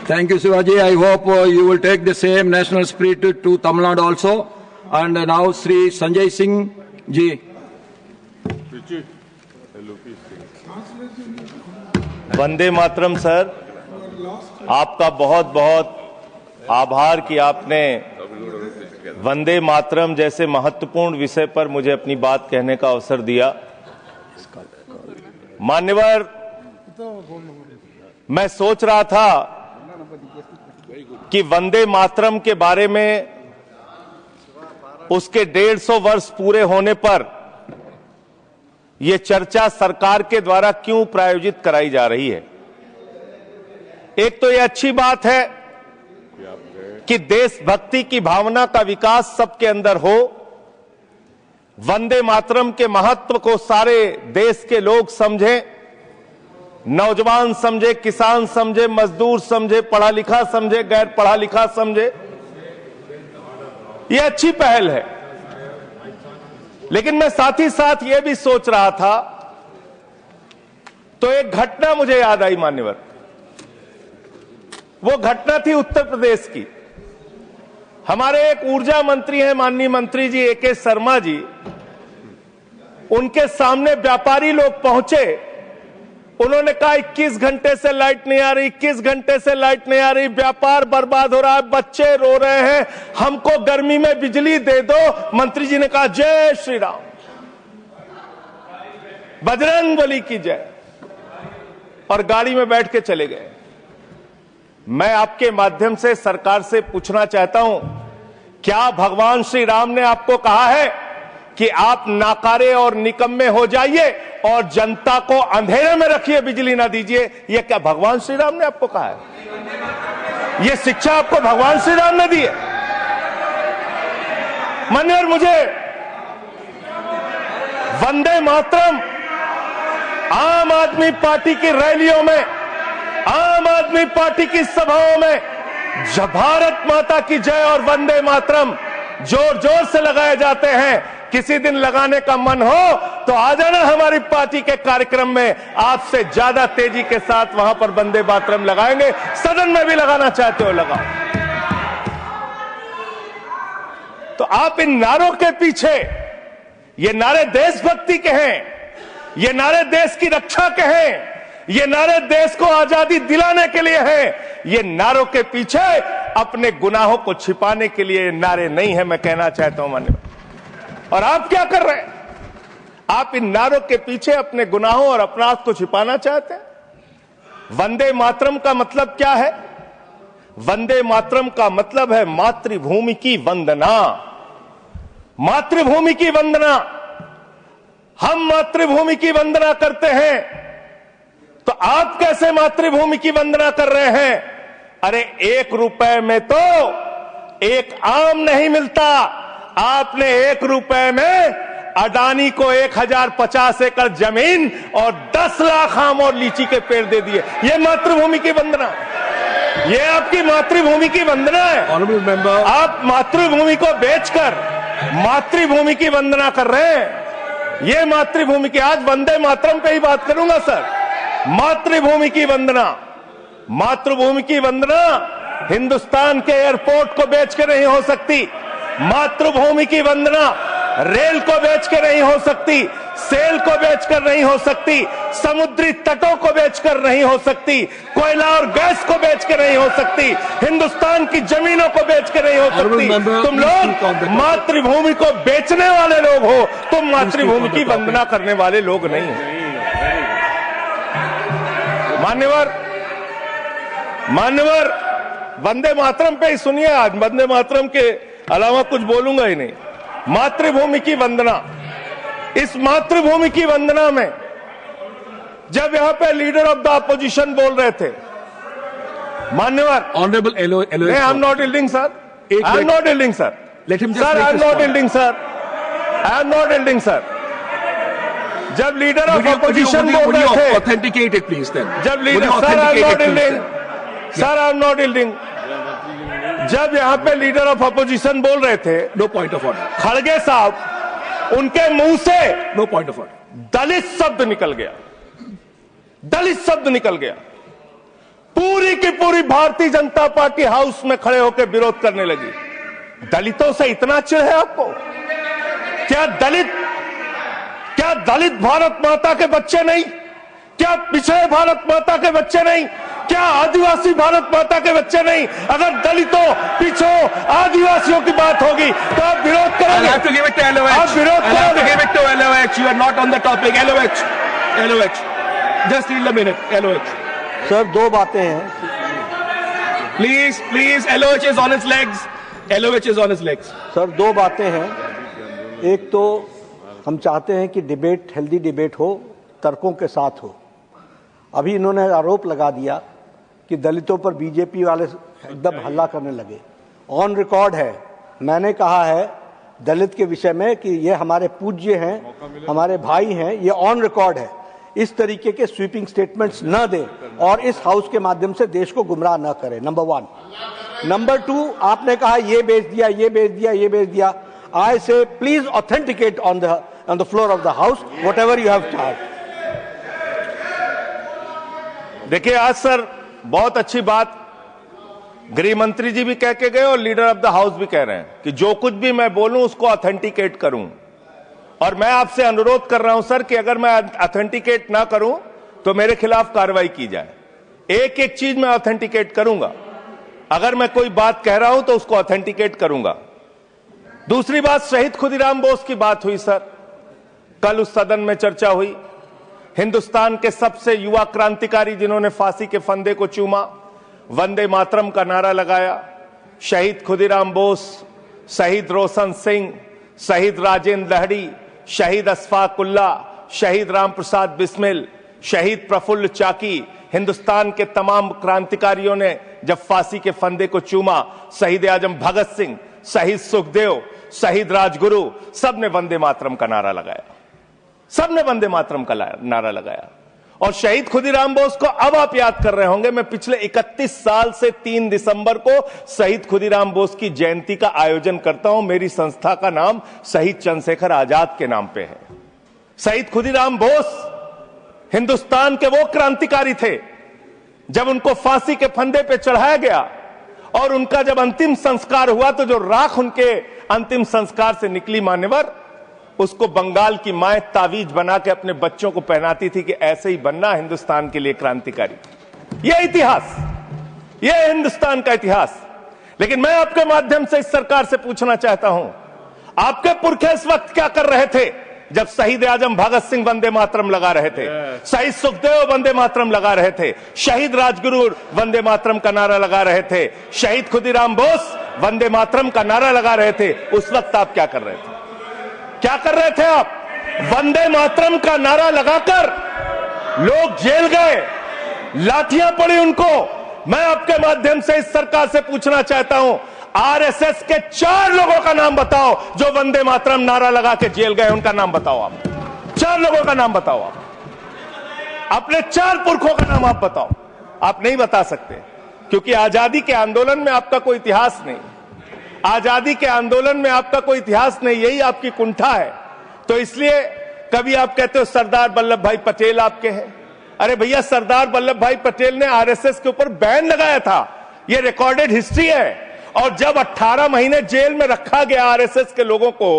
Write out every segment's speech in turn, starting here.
Thank you, Shivaji. I hope you will take the same national spirit to Tamil Nadu also. And now, Sri Sanjay Singh ji. Vande Mataram sir, आपका बहुत बहुत आभार कि आपने वंदे मातरम जैसे महत्वपूर्ण विषय पर मुझे अपनी बात कहने का अवसर दिया। मान्यवर, मैं सोच रहा था कि वंदे मातरम के बारे में उसके 150 वर्ष पूरे होने पर यह चर्चा सरकार के द्वारा क्यों प्रायोजित कराई जा रही है। एक तो यह अच्छी बात है कि देशभक्ति की भावना का विकास सबके अंदर हो। वंदे मातरम के महत्व को सारे देश के लोग समझें, नौजवान समझे, किसान समझे, मजदूर समझे, पढ़ा लिखा समझे, गैर पढ़ा लिखा समझे। यह अच्छी पहल है। लेकिन मैं साथ ही साथ यह भी सोच रहा था तो एक घटना मुझे याद आई मान्यवर। वो घटना थी उत्तर प्रदेश की। हमारे एक ऊर्जा मंत्री हैं माननीय मंत्री जी ए.के. शर्मा जी, उनके सामने व्यापारी लोग पहुंचे। उन्होंने कहा 21 घंटे से लाइट नहीं आ रही, 21 घंटे से लाइट नहीं आ रही, व्यापार बर्बाद हो रहा है, बच्चे रो रहे हैं, हमको गर्मी में बिजली दे दो। मंत्री जी ने कहा जय श्री राम, बजरंगबली की जय, और गाड़ी में बैठ के चले गए। मैं आपके माध्यम से सरकार से पूछना चाहता हूं, क्या भगवान श्री राम ने आपको कहा है कि आप नाकारे और निकम्मे हो जाइए और जनता को अंधेरे में रखिए, बिजली ना दीजिए? यह क्या भगवान श्री राम ने आपको कहा है? यह शिक्षा आपको भगवान श्री राम ने दी है? मान्यवर, मुझे वंदे मातरम आम आदमी पार्टी की रैलियों में, आम आदमी पार्टी की सभाओं में जब भारत माता की जय और वंदे मातरम जोर जोर से लगाए जाते हैं। किसी दिन लगाने का मन हो तो आ जाना हमारी पार्टी के कार्यक्रम में, आपसे ज्यादा तेजी के साथ वहां पर वंदे मातरम लगाएंगे। सदन में भी लगाना चाहते हो लगाओ। तो आप इन नारों के पीछे, ये नारे देशभक्ति के हैं, ये नारे देश की रक्षा के हैं, ये नारे देश को आजादी दिलाने के लिए हैं। ये नारों के पीछे अपने गुनाहों को छिपाने के लिए नारे नहीं है, मैं कहना चाहता हूं मान्यवर। और आप क्या कर रहे हैं? आप इन नारों के पीछे अपने गुनाहों और अपराध को छिपाना चाहते हैं। वंदे मातरम का मतलब क्या है? वंदे मातरम का मतलब है मातृभूमि की वंदना। मातृभूमि की वंदना। हम मातृभूमि की वंदना करते हैं, तो आप कैसे मातृभूमि की वंदना कर रहे हैं? अरे 1 रुपए में तो एक आम नहीं मिलता। आपने 1 रुपए में अडानी को 1050 एकड़ जमीन और 10 लाख आम और लीची के पेड़ दे दिए। ये मातृभूमि की वंदना, ये आपकी मातृभूमि की वंदना है। आप मातृभूमि को बेचकर मातृभूमि की वंदना कर रहे हैं। ये मातृभूमि की, आज वंदे मातरम पे ही बात करूंगा सर। मातृभूमि की वंदना, मातृभूमि की वंदना हिंदुस्तान के एयरपोर्ट को बेच के नहीं हो सकती। मातृभूमि की वंदना रेल को बेच के नहीं हो सकती, सेल को बेचकर नहीं हो सकती, समुद्री तटों को बेचकर नहीं हो सकती, कोयला और गैस को बेच के नहीं हो सकती, हिंदुस्तान की जमीनों को बेच के नहीं हो सकती। तुम लोग मातृभूमि को बेचने वाले लोग हो, तुम मातृभूमि की वंदना करने वाले लोग नहीं हो। मान्यवर, वंदे मातरम पे ही सुनिए। आज वंदे मातरम के अलावा कुछ बोलूंगा ही नहीं। मातृभूमि की वंदना, इस मातृभूमि की वंदना में जब यहां पे लीडर ऑफ द अपोजिशन बोल रहे थे, मान्यवर, honourable I am not yielding sir, I am not yielding sir, sir I am not yielding sir, I am not yielding sir. जब लीडर ऑफ अपोजिशन बोल रहे थे, ऑथेंटिकेट इट प्लीज देन। जब leader, sir I am not yielding, sir I am not yielding. जब यहां पे leader of opposition बोल रहे थे, नो पॉइंट ऑफ ऑर्डर, खड़गे साहब, उनके मुंह से नो पॉइंट ऑफ ऑर्डर, दलित शब्द निकल गया, दलित शब्द निकल गया। पूरी की पूरी भारतीय जनता पार्टी हाउस में खड़े होकर विरोध करने लगी। दलितों से इतना चिढ़ है आपको? क्या दलित भारत माता के बच्चे नहीं? क्या पिछड़े भारत माता के बच्चे नहीं? क्या आदिवासी भारत माता के बच्चे नहीं? अगर दलितों, पिछड़ों, आदिवासियों की बात होगी तो आप विरोध करोगे? आप विरोध करोगे? You are not on the topic. LOH. Just need a minute. LOH. Sir, दो बातें हैं। Please. LOH is on its legs. LOH is on its legs. Sir, दो बातें हैं। एक तो हम चाहते हैं कि डिबेट, हेल्दी डिबेट हो, तर्कों के साथ हो। अभी इन्होंने आरोप लगा दिया कि दलितों पर बीजेपी वाले एकदम हल्ला करने लगे। ऑन रिकॉर्ड है, मैंने कहा है दलित के विषय में कि ये हमारे पूज्य हैं, हमारे भाई हैं। ये ऑन रिकॉर्ड है। इस तरीके के स्वीपिंग स्टेटमेंट्स न दे और इस हाउस के माध्यम से देश को गुमराह न करे, नंबर 1। नंबर 2, आपने कहा ये बेच दिया। I say please authenticate on the floor of the house whatever you have charged. देखिए, आज सर बहुत अच्छी बात गृह मंत्री जी भी कह के गए और लीडर ऑफ द हाउस भी कह रहे हैं कि जो कुछ भी मैं बोलूं उसको ऑथेंटिकेट करूं। और मैं आपसे अनुरोध कर रहा हूं सर कि अगर मैं ऑथेंटिकेट ना करूं तो मेरे खिलाफ कार्रवाई की जाए। एक एक चीज मैं ऑथेंटिकेट करूंगा। अगर मैं कोई बात कह रहा हूं तो उसको ऑथेंटिकेट करूंगा। दूसरी बात, शहीद खुदीराम बोस की बात हुई सर, कल उस सदन में चर्चा हुई। हिंदुस्तान के सबसे युवा क्रांतिकारी जिन्होंने फांसी के फंदे को चूमा, वंदे मातरम का नारा लगाया। शहीद खुदीराम बोस, शहीद रोशन सिंह, शहीद राजेंद्र लहड़ी, शहीद अशफाक उल्ला, शहीद राम प्रसाद बिस्मिल, शहीद प्रफुल्ल चाकी, हिंदुस्तान के तमाम क्रांतिकारियों ने जब फांसी के फंदे को चूमा, शहीद आजम भगत सिंह, शहीद सुखदेव, शहीद राजगुरु, सबने वंदे मातरम का नारा लगाया। और शहीद खुदीराम बोस को अब आप याद कर रहे होंगे, मैं पिछले 31 साल से 3 दिसंबर को शहीद खुदीराम बोस की जयंती का आयोजन करता हूं। मेरी संस्था का नाम शहीद चंद्रशेखर आजाद के नाम पे है। शहीद खुदीराम बोस हिंदुस्तान के वो क्रांतिकारी थे, जब उनको फांसी के फंदे पे चढ़ाया गया और उनका जब अंतिम संस्कार हुआ तो जो राख उनके अंतिम संस्कार से निकली मान्यवर, उसको बंगाल की माए तावीज बना के अपने बच्चों को पहनाती थी कि ऐसे ही बनना हिंदुस्तान के लिए क्रांतिकारी। यह इतिहास, यह हिंदुस्तान का इतिहास। लेकिन मैं आपके माध्यम से इस सरकार से पूछना चाहता हूं, आपके पुरखे इस वक्त क्या कर रहे थे जब शहीद आजम भगत सिंह वंदे मातरम लगा रहे थे, शहीद सुखदेव वंदे मातरम लगा रहे थे, शहीद राजगुरु वंदे मातरम का नारा लगा रहे थे, शहीद खुदीराम बोस वंदे मातरम का नारा लगा रहे थे? उस वक्त आप क्या कर रहे थे? आप वंदे मातरम का नारा लगाकर लोग जेल गए, लाठियां पड़ी उनको। मैं आपके माध्यम से इस सरकार से पूछना चाहता हूं, आरएसएस के 4 लोगों का नाम बताओ जो वंदे मातरम नारा लगा के जेल गए। उनका नाम बताओ आप। 4 लोगों का नाम बताओ आप। अपने 4 पुरखों का नाम आप बताओ। आप नहीं बता सकते क्योंकि आजादी के आंदोलन में आपका कोई इतिहास नहीं। आजादी के आंदोलन में आपका कोई इतिहास नहीं, यही आपकी कुंठा है। तो इसलिए कभी आप कहते हो सरदार वल्लभ भाई पटेल आपके हैं। अरे भैया, सरदार वल्लभ भाई पटेल ने आरएसएस के ऊपर बैन लगाया था, यह रिकॉर्डेड हिस्ट्री है। और जब 18 महीने जेल में रखा गया आरएसएस के लोगों को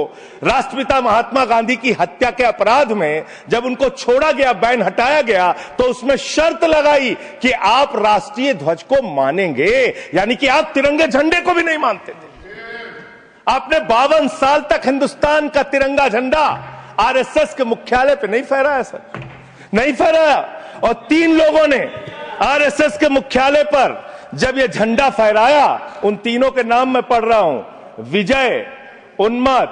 राष्ट्रपिता महात्मा गांधी की हत्या के अपराध में, जब उनको छोड़ा गया, बैन हटाया गया, तो उसमें शर्त लगाई कि आप राष्ट्रीय ध्वज को मानेंगे, यानी कि आप तिरंगे झंडे को भी नहीं मानते थे। आपने 52 साल तक हिंदुस्तान का तिरंगा झंडा आरएसएस के मुख्यालय पे नहीं फहराया सर, नहीं फहराया। और 3 लोगों ने आरएसएस के मुख्यालय पर जब ये झंडा फहराया, उन तीनों के नाम मैं पढ़ रहा हूं, विजय, उन्मत,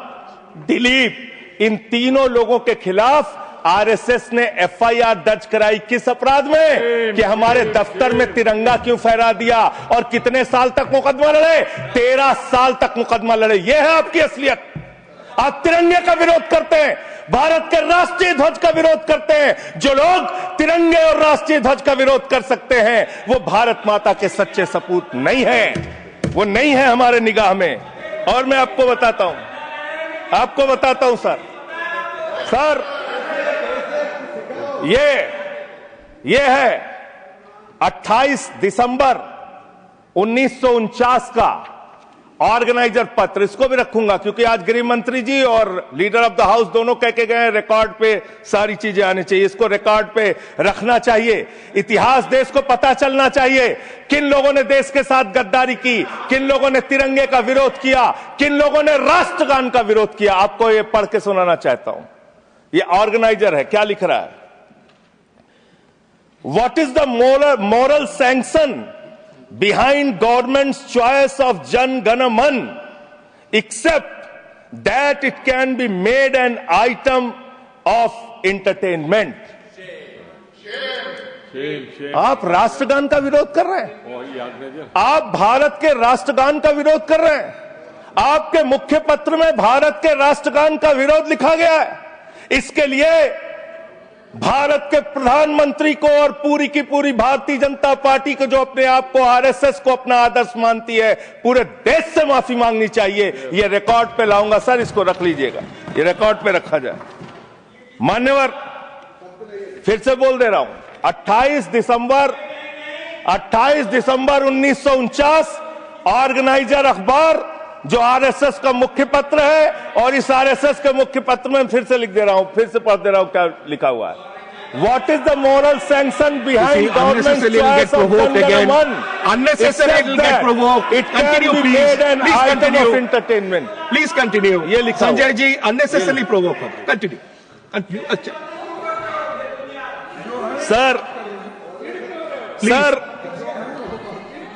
दिलीप, इन तीनों लोगों के खिलाफ आरएसएस ने एफआईआर दर्ज कराई। किस अपराध में? कि हमारे दफ्तर में तिरंगा क्यों फहरा दिया। और कितने साल तक मुकदमा लड़े? 13 साल तक मुकदमा लड़े। यह है आपकी असलियत। आप तिरंगे का विरोध करते हैं, भारत के राष्ट्रीय ध्वज का विरोध करते हैं। जो लोग तिरंगे और राष्ट्रीय ध्वज का विरोध कर सकते हैं, वो भारत माता के सच्चे सपूत नहीं है, वो नहीं है हमारे निगाह में। और मैं आपको बताता हूं सर, ये है 28 दिसंबर 1949 का ऑर्गेनाइजर पत्र, इसको भी रखूंगा क्योंकि आज गृह मंत्री जी और लीडर ऑफ द हाउस दोनों कह के गए रिकॉर्ड पे सारी चीजें आनी चाहिए, इसको रिकॉर्ड पे रखना चाहिए। इतिहास देश को पता चलना चाहिए किन लोगों ने देश के साथ गद्दारी की, किन लोगों ने तिरंगे का विरोध किया, किन लोगों ने राष्ट्रगान का विरोध किया। आपको ये पढ़ के सुनाना चाहता हूं, ये ऑर्गेनाइजर है, क्या लिख रहा है। What is the moral sanction behind government's choice of Jan Gana Man, except that it can be made an item of entertainment. आप राष्ट्रगान का विरोध कर रहे हैं, आप भारत के राष्ट्रगान का विरोध कर रहे हैं, आपके मुख्य पत्र में भारत के राष्ट्रगान का विरोध लिखा गया है। इसके लिए भारत के प्रधानमंत्री को और पूरी की पूरी भारतीय जनता पार्टी को, जो अपने आप को आरएसएस को अपना आदर्श मानती है, पूरे देश से माफी मांगनी चाहिए। ये रिकॉर्ड पे लाऊंगा सर, इसको रख लीजिएगा, ये रिकॉर्ड पे रखा जाए। मान्यवर, फिर से बोल दे रहा हूं, 28 दिसंबर 1949 ऑर्गेनाइजर अखबार जो आरएसएस का मुख्य पत्र है, और इस आरएसएस के मुख्य पत्र में फिर से लिख दे रहा हूं, फिर से पढ़ दे रहा हूं क्या लिखा हुआ है। What is the moral sanction behind government's choice of Jan Gana Man? Unnecessarily it will get provoked. It can be made an item of entertainment. Please continue. ये लिखा Sanjay ji unnecessarily provoke. Continue. अच्छा सर,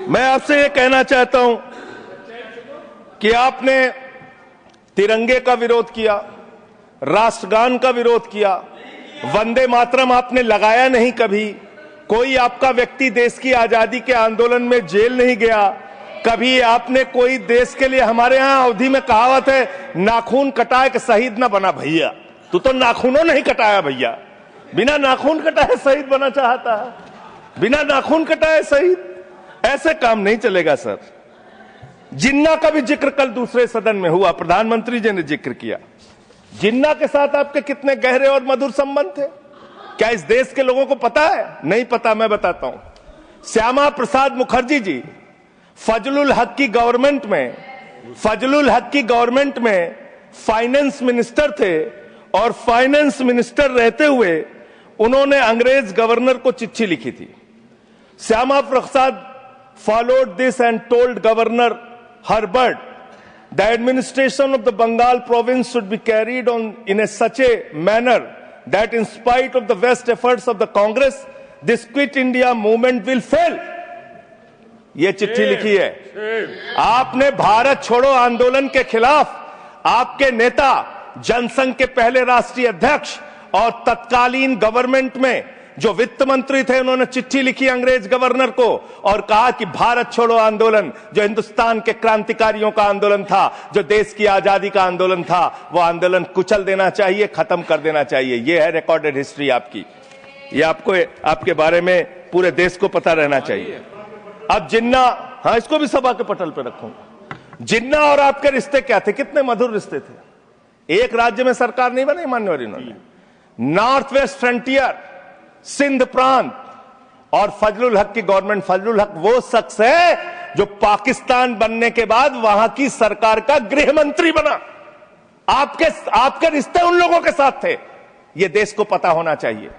मैं आपसे ये कहना चाहता हूं कि आपने तिरंगे का विरोध किया, राष्ट्रगान का विरोध किया, वंदे मातरम आपने लगाया नहीं कभी, कोई आपका व्यक्ति देश की आजादी के आंदोलन में जेल नहीं गया, कभी आपने कोई देश के लिए, हमारे यहां अवधि में कहावत है, नाखून कटाए कि शहीद ना बना भैया। तू तो नाखूनों नहीं कटाया भैया, बिना नाखून कटाए शहीद बना चाहता है, बिना नाखून कटाए शहीद, ऐसे काम नहीं चलेगा सर। जिन्ना का भी जिक्र कल दूसरे सदन में हुआ, प्रधानमंत्री जी ने जिक्र किया। जिन्ना के साथ आपके कितने गहरे और मधुर संबंध थे, क्या इस देश के लोगों को पता है? नहीं पता, मैं बताता हूं। श्यामा प्रसाद मुखर्जी जी फजलुल हक की गवर्नमेंट में फाइनेंस मिनिस्टर थे, और फाइनेंस मिनिस्टर रहते हुए उन्होंने अंग्रेज गवर्नर को चिट्ठी लिखी थी। Shyama Prasad followed this and told Governor Herbert the administration of the Bengal province should be carried on in such a manner that in spite of the best efforts of the Congress, this Quit India movement will fail. ये चिट्ठी लिखी है। आपने भारत छोड़ो आंदोलन के खिलाफ आपके नेता, जनसंघ के पहले राष्ट्रीय अध्यक्ष और तत्कालीन गवर्नमेंट में जो वित्त मंत्री थे, उन्होंने चिट्ठी लिखी अंग्रेज गवर्नर को और कहा कि भारत छोड़ो आंदोलन, जो हिंदुस्तान के क्रांतिकारियों का आंदोलन था, जो देश की आजादी का आंदोलन था, वो आंदोलन कुचल देना चाहिए, खत्म कर देना चाहिए। ये है रिकॉर्डेड हिस्ट्री आपकी, ये आपको, आपके बारे में पूरे देश को पता रहना चाहिए। अब जिन्ना, हाँ, इसको भी सभा के पटल पर रखूंगा। जिन्ना और आपके रिश्ते क्या थे, कितने मधुर रिश्ते थे। एक राज्य में सरकार नहीं बनाई मान्यवर इन्होंने, नॉर्थ वेस्ट फ्रंटियर, सिंध प्रांत और फजलुल हक की गवर्नमेंट। फजलुल हक वो शख्स है जो पाकिस्तान बनने के बाद वहां की सरकार का गृह मंत्री बना। आपके रिश्ते उन लोगों के साथ थे, ये देश को पता होना चाहिए।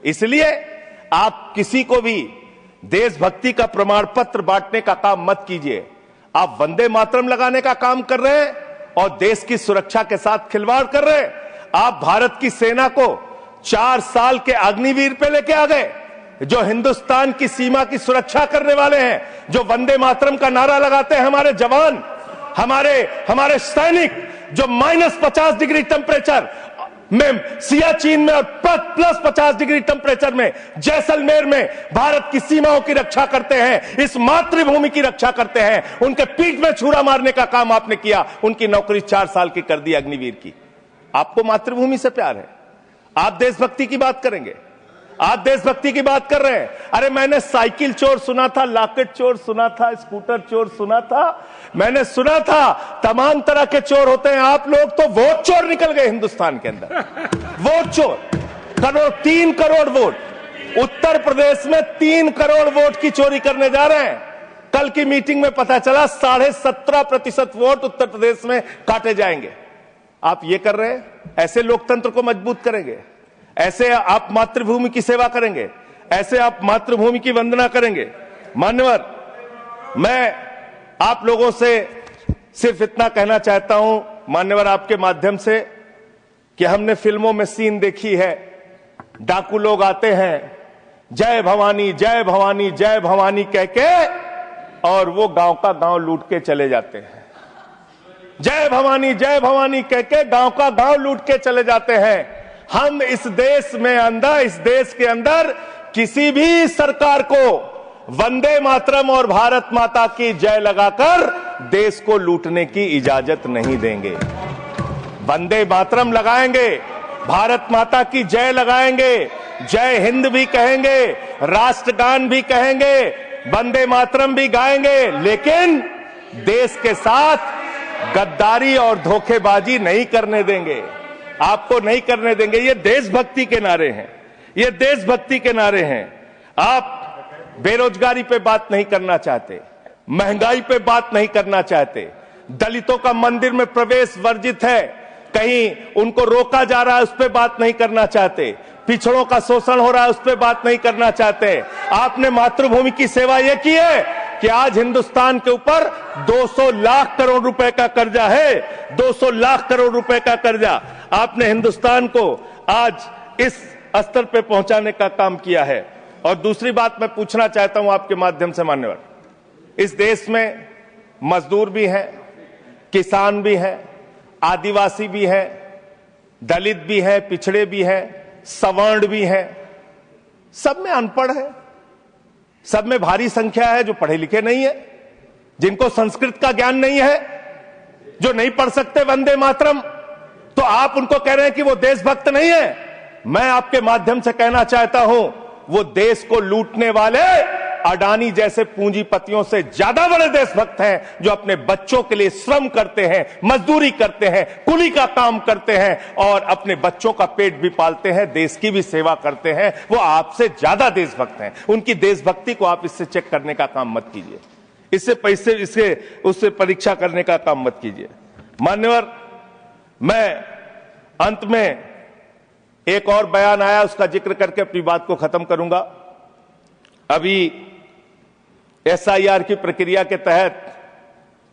इसलिए आप किसी को भी देशभक्ति का प्रमाण पत्र बांटने का काम मत कीजिए। आप वंदे मातरम लगाने का काम कर रहे हैं और देश की सुरक्षा के साथ खिलवाड़ कर रहे हैं। आप भारत की सेना को 4 साल के अग्निवीर पे लेके आ गए, जो हिंदुस्तान की सीमा की सुरक्षा करने वाले हैं, जो वंदे मातरम का नारा लगाते हैं हमारे जवान, हमारे सैनिक, जो -50 डिग्री टेम्परेचर में सियाचिन में और +50 डिग्री टेम्परेचर में जैसलमेर में भारत की सीमाओं की रक्षा करते हैं, इस मातृभूमि की रक्षा करते हैं। उनके पीठ में छुरा मारने का काम आपने किया, उनकी नौकरी 4 साल की कर दी अग्निवीर की। आपको मातृभूमि से प्यार है, आप देशभक्ति की बात करेंगे, आप देशभक्ति की बात कर रहे हैं। अरे मैंने साइकिल चोर सुना था, लॉकेट चोर सुना था, स्कूटर चोर सुना था, मैंने सुना था तमाम तरह के चोर होते हैं। आप लोग तो वोट चोर निकल गए हिंदुस्तान के अंदर, वोट चोर। 3 करोड़ वोट उत्तर प्रदेश में 3 करोड़ वोट की चोरी करने जा रहे हैं। कल की मीटिंग में पता चला 17.5% वोट उत्तर प्रदेश में काटे जाएंगे। आप ये कर रहे हैं, ऐसे लोकतंत्र को मजबूत करेंगे? ऐसे आप मातृभूमि की सेवा करेंगे? ऐसे आप मातृभूमि की वंदना करेंगे? मान्यवर, मैं आप लोगों से सिर्फ इतना कहना चाहता हूं मान्यवर, आपके माध्यम से, कि हमने फिल्मों में सीन देखी है, डाकू लोग आते हैं, जय भवानी जय भवानी जय भवानी कह के, और वो गांव का गांव लूट के चले जाते हैं। जय भवानी कह के गांव का गांव लूट के चले जाते हैं। हम इस देश के अंदर किसी भी सरकार को वंदे मातरम और भारत माता की जय लगाकर देश को लूटने की इजाजत नहीं देंगे। वंदे मातरम लगाएंगे, भारत माता की जय लगाएंगे, जय हिंद भी कहेंगे, राष्ट्रगान भी कहेंगे, वंदे मातरम भी गाएंगे, लेकिन देश के साथ गद्दारी और धोखेबाजी नहीं करने देंगे। आपको नहीं करने देंगे। ये देशभक्ति के नारे हैं, ये देशभक्ति के नारे हैं। आप बेरोजगारी पे बात नहीं करना चाहते, महंगाई पे बात नहीं करना चाहते, दलितों का मंदिर में प्रवेश वर्जित है, कहीं उनको रोका जा रहा है, उस पर बात नहीं करना चाहते, पिछड़ों का शोषण हो रहा है, उस पर बात नहीं करना चाहते। आपने मातृभूमि की सेवा यह की है कि आज हिंदुस्तान के ऊपर 200 लाख करोड़ रुपए का कर्जा है, 200 लाख करोड़ रुपए का कर्जा। आपने हिंदुस्तान को आज इस स्तर पे पहुंचाने का काम किया है। और दूसरी बात मैं पूछना चाहता हूं आपके माध्यम से मान्यवर, इस देश में मजदूर भी हैं, किसान भी हैं, आदिवासी भी हैं, दलित भी हैं, पिछड़े भी हैं, सवर्ण भी हैं, सब में अनपढ़ है, सब में भारी संख्या है जो पढ़े लिखे नहीं है, जिनको संस्कृत का ज्ञान नहीं है, जो नहीं पढ़ सकते वंदे मातरम। तो आप उनको कह रहे हैं कि वो देशभक्त नहीं है। मैं आपके माध्यम से कहना चाहता हूं, वो देश को लूटने वाले अडानी जैसे पूंजीपतियों से ज्यादा बड़े देशभक्त हैं, जो अपने बच्चों के लिए श्रम करते हैं, मजदूरी करते हैं, कुली का काम करते हैं और अपने बच्चों का पेट भी पालते हैं, देश की भी सेवा करते हैं। वो आपसे ज्यादा देशभक्त हैं। उनकी देशभक्ति को आप इससे चेक करने का काम मत कीजिए, उससे परीक्षा करने का काम मत कीजिए। मान्यवर, मैं अंत में एक और बयान आया, उसका जिक्र करके अपनी बात को खत्म करूंगा। अभी SIR की प्रक्रिया के तहत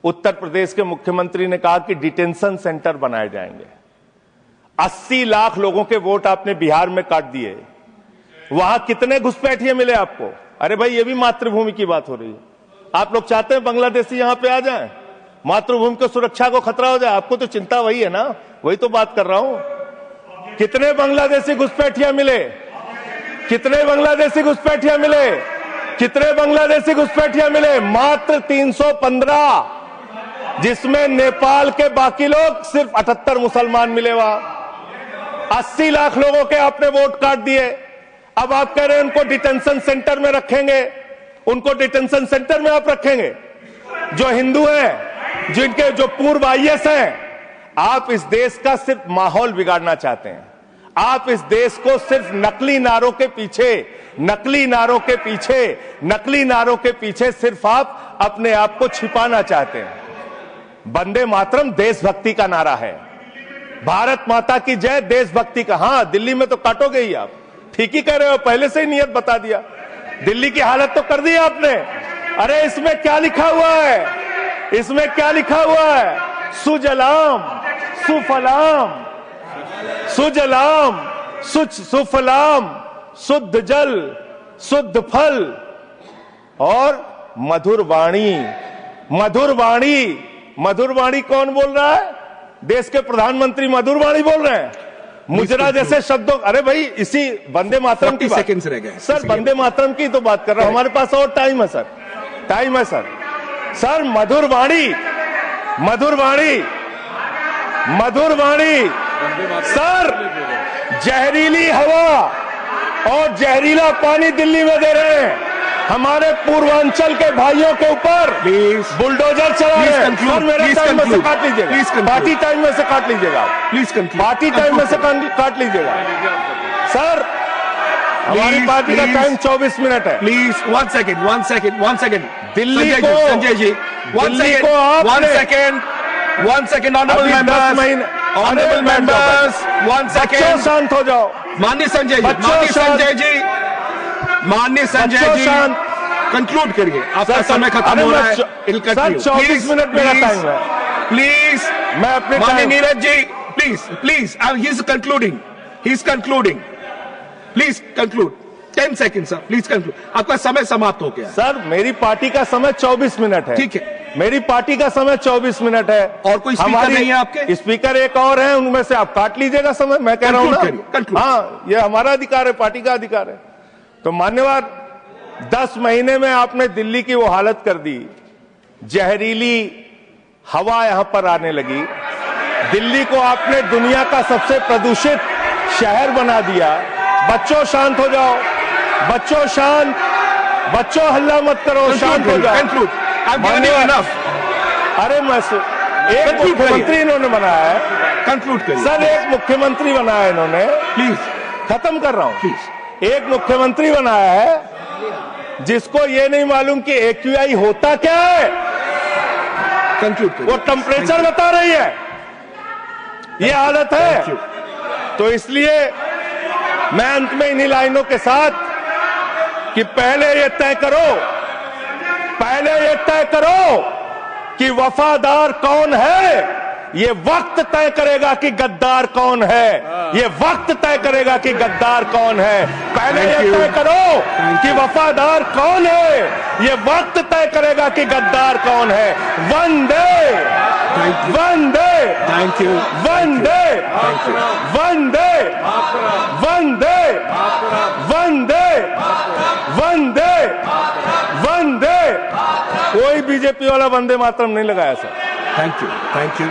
उत्तर प्रदेश के मुख्यमंत्री ने कहा कि डिटेंशन सेंटर बनाए जाएंगे। 80 लाख लोगों के वोट आपने बिहार में काट दिए, वहां कितने घुसपैठिए मिले आपको? अरे भाई, ये भी मातृभूमि की बात हो रही है। आप लोग चाहते हैं बांग्लादेशी यहां पे आ जाएं, मातृभूमि को सुरक्षा को खतरा हो जाए? आपको तो चिंता वही है ना, वही तो बात कर रहा हूं। कितने बांग्लादेशी घुसपैठिया मिले? कितने बांग्लादेशी घुसपैठिया मिले? कितने बांग्लादेशी घुसपैठिया मिले? मात्र 315, जिसमें नेपाल के बाकी लोग सिर्फ 78 मुसलमान मिले। वहां 80 लाख लोगों के आपने वोट काट दिए। अब आप कह रहे हैं उनको डिटेंशन सेंटर में रखेंगे। उनको डिटेंशन सेंटर में आप रखेंगे जो हिंदू हैं, जिनके जो पूर्व IAS हैं। आप इस देश का सिर्फ माहौल बिगाड़ना चाहते हैं। आप इस देश को सिर्फ नकली नारों के पीछे सिर्फ आप अपने आप को छिपाना चाहते हैं। वंदे मातरम देशभक्ति का नारा है, भारत माता की जय देशभक्ति का। हां, दिल्ली में तो काटोगे ही आप, ठीक ही कह रहे हो, पहले से ही नियत बता दिया। दिल्ली की हालत तो कर दी आपने। अरे इसमें क्या लिखा हुआ है? इसमें क्या लिखा हुआ है? सुजलाम सुफलाम, सुजलाम सुफलाम, शुद्ध जल शुद्ध फल और मधुर वाणी। मधुर वाणी, मधुर वाणी कौन बोल रहा है? देश के प्रधानमंत्री मधुर वाणी बोल रहे हैं। मुजरा जैसे शब्दों, अरे भाई, इसी वंदे मातरम की सेकंड्स रह गए सर, वंदे मातरम की तो बात कर रहा हूं। हमारे पास और टाइम है सर, टाइम है सर। सर, मधुर वाणी, मधुर वाणी, मधुर वाणी। सर, जहरीली हवा और जहरीला पानी दिल्ली में दे रहे हैं। हमारे पूर्वांचल के भाइयों के ऊपर बुलडोजर चला रहे हैं। सर, मेरे टाइम में से काट लीजिएगा, पार्टी टाइम में से काट लीजिएगा, प्लीज, पार्टी टाइम में से काट लीजिएगा। सर, हमारी पार्टी का टाइम 24 मिनट है। Please 1 second. दिल्ली को Sanjay ji 1 second honourable members 1 second शांत हो जाओ। माननीय संजय जी कंक्लूड करिए, आपका समय खत्म हो रहा है। सर 24 मिनट मेरा टाइम है। प्लीज मैं अपने माननीय Neeraj ji please he is concluding please conclude 10 second sir, please conclude, आपका समय समाप्त हो गया। सर मेरी पार्टी का समय 24 मिनट है। ठीक है, मेरी पार्टी का समय 24 मिनट है। और कोई स्पीकर नहीं है आपके? स्पीकर एक और है, उनमें से आप काट लीजिएगा समय। मैं कह रहा हूं ना, हाँ ये हमारा अधिकार है, पार्टी का अधिकार है। तो मान्यवर 10 महीने में आपने दिल्ली की वो हालत कर दी, जहरीली हवा यहां पर आने लगी। दिल्ली को आपने दुनिया का सबसे प्रदूषित शहर बना दिया। बच्चों शांत हो जाओ, बच्चों शांत, बच्चों हल्ला मत करो, शांत हो जाओ। अरे मैं एक मुख्यमंत्री इन्होंने बनाया है, कंक्लूड करिए सर। एक मुख्यमंत्री बनाया है इन्होंने, प्लीज खत्म कर रहा हूं। प्लीज एक मुख्यमंत्री बनाया है जिसको ये नहीं मालूम कि AQI होता क्या है। कंक्लूड करिए। वो टेम्परेचर बता रही है, ये हालत है। तो इसलिए मैं अंत में इन्हीं लाइनों के साथ कि पहले ये तय करो कि वफादार कौन है। ये वक्त तय करेगा कि गद्दार कौन है। ये वक्त तय करेगा कि गद्दार कौन है। पहले ये तय करो कि वफादार कौन है। ये वक्त तय करेगा कि गद्दार कौन है। वंदे वंदे थैंक यू वंदे वंदे वंदे वंदे वंदे वंदे। कोई बीजेपी वाला वंदे मातरम नहीं लगाया सर। Thank you